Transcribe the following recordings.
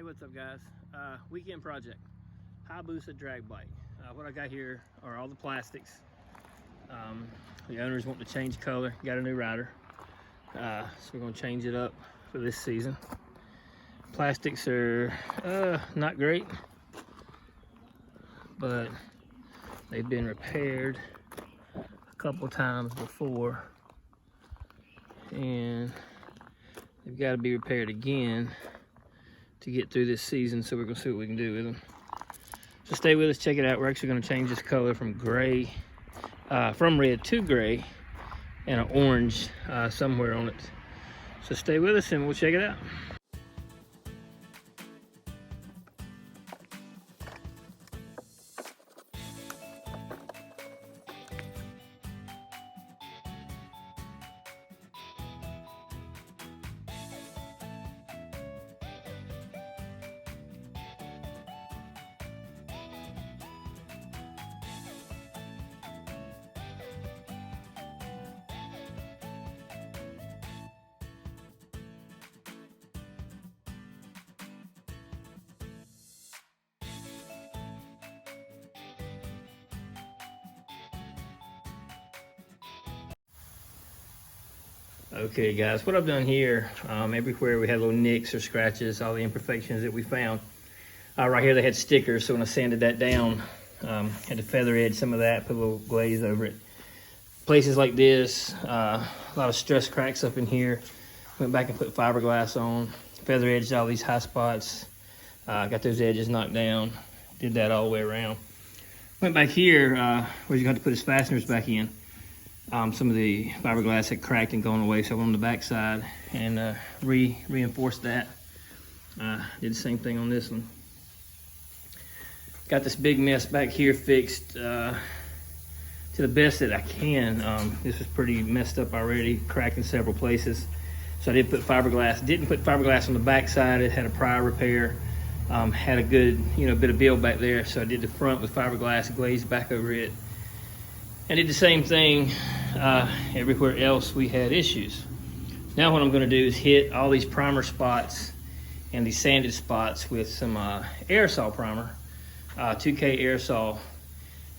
Hey, what's up, guys? Weekend project, Hayabusa drag bike. What I got here are all the plastics. The owners want to change color, got a new rider. So we're gonna change it up for this season. Plastics are not great, but they've been repaired a couple times before, and they've got to be repaired again to get through this season, so we're gonna see what we can do with them. So stay with us, check it out. We're actually gonna change this color from gray, from red to gray, and an orange somewhere on it. So stay with us and we'll check it out. Okay guys, what I've done here, everywhere we had little nicks or scratches, all the imperfections that we found. Right here they had stickers, so when I sanded that down, had to feather edge some of that, put a little glaze over it. Places like this, a lot of stress cracks up in here. Went back and put fiberglass on, feather edged all these high spots, got those edges knocked down, did that all the way around. Went back here, where you got to put his fasteners back in. Some of the fiberglass had cracked and gone away, so I went on the back side and reinforced that. Did the same thing on this one. Got this big mess back here fixed to the best that I can. This was pretty messed up already, cracked in several places. So I did put fiberglass. Didn't put fiberglass on the back side. It had a prior repair. Had a good, bit of build back there. So I did the front with fiberglass, glazed back over it. I did the same thing everywhere else we had issues. Now what I'm gonna do is hit all these primer spots and these sanded spots with some aerosol primer, 2K aerosol.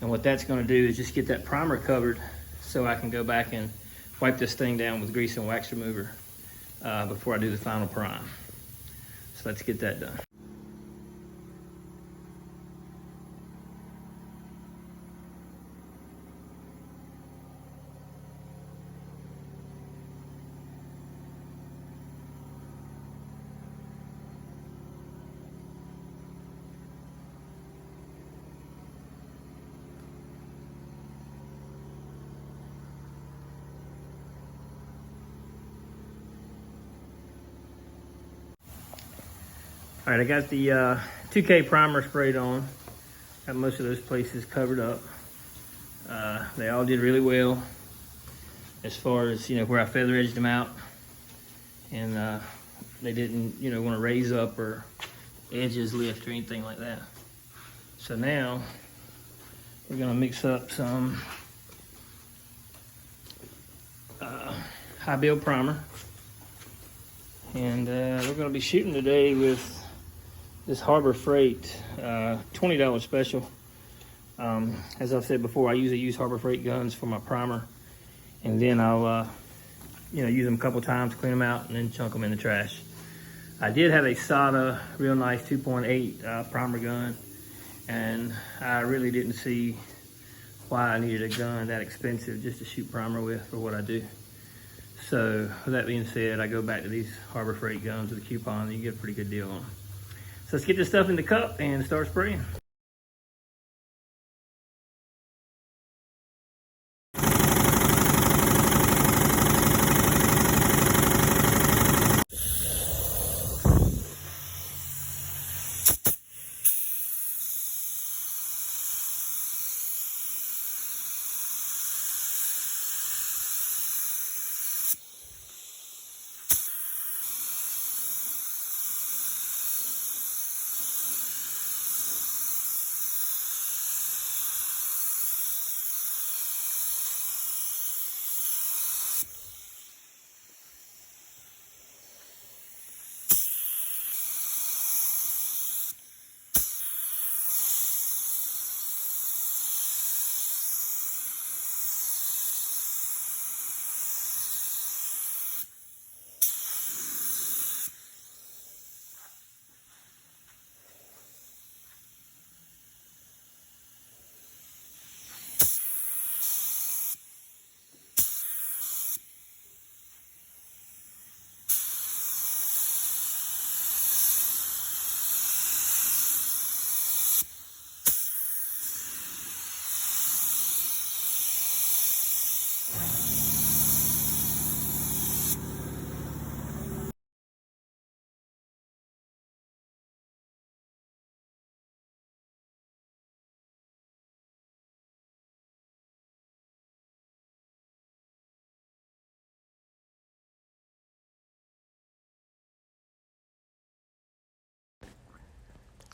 And what that's gonna do is just get that primer covered so I can go back and wipe this thing down with grease and wax remover before I do the final prime. So let's get that done. All right, I got the 2K primer sprayed on. Got most of those places covered up. They all did really well as far as, where I feather edged them out. And they didn't, want to raise up or edges lift or anything like that. So now we're gonna mix up some high build primer. And we're gonna be shooting today with this Harbor Freight $20 special. As I've said before, I usually use Harbor Freight guns for my primer, and then I'll use them a couple times, clean them out, and then chunk them in the trash. I did have a Sada real nice 2.8 primer gun, and I really didn't see why I needed a gun that expensive just to shoot primer with for what I do. So with that being said, I go back to these Harbor Freight guns with a coupon. You get a pretty good deal on them. So let's get this stuff in the cup and start spraying.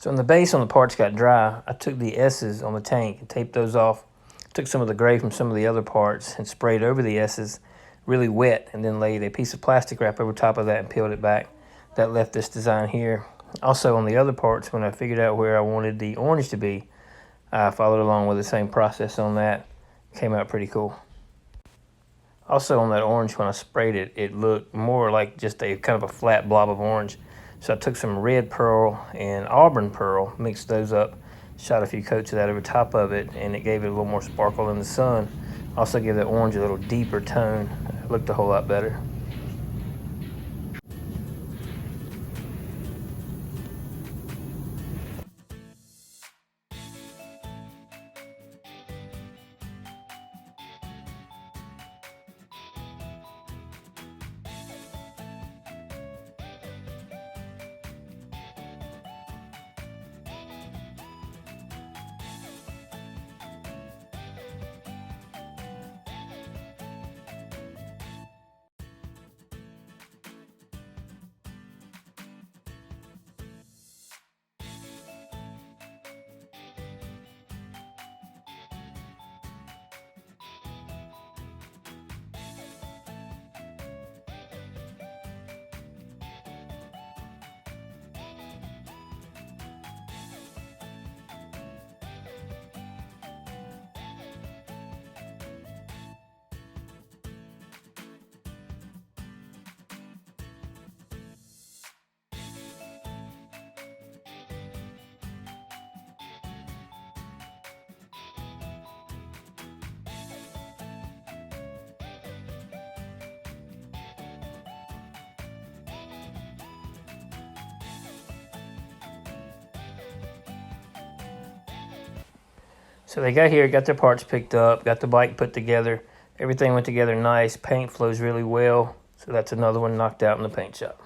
So when the base on the parts got dry, I took the S's on the tank and taped those off. Took some of the gray from some of the other parts and sprayed over the S's really wet, and then laid a piece of plastic wrap over top of that and peeled it back. That left this design here. Also on the other parts, when I figured out where I wanted the orange to be, I followed along with the same process on that. Came out pretty cool. Also on that orange, when I sprayed it, it looked more like just a kind of a flat blob of orange. So I took some red pearl and auburn pearl, mixed those up, shot a few coats of that over top of it, and it gave it a little more sparkle in the sun. Also gave that orange a little deeper tone. It looked a whole lot better. So they got here, got their parts picked up, got the bike put together. Everything went together nice. Paint flows really well. So that's another one knocked out in the paint shop.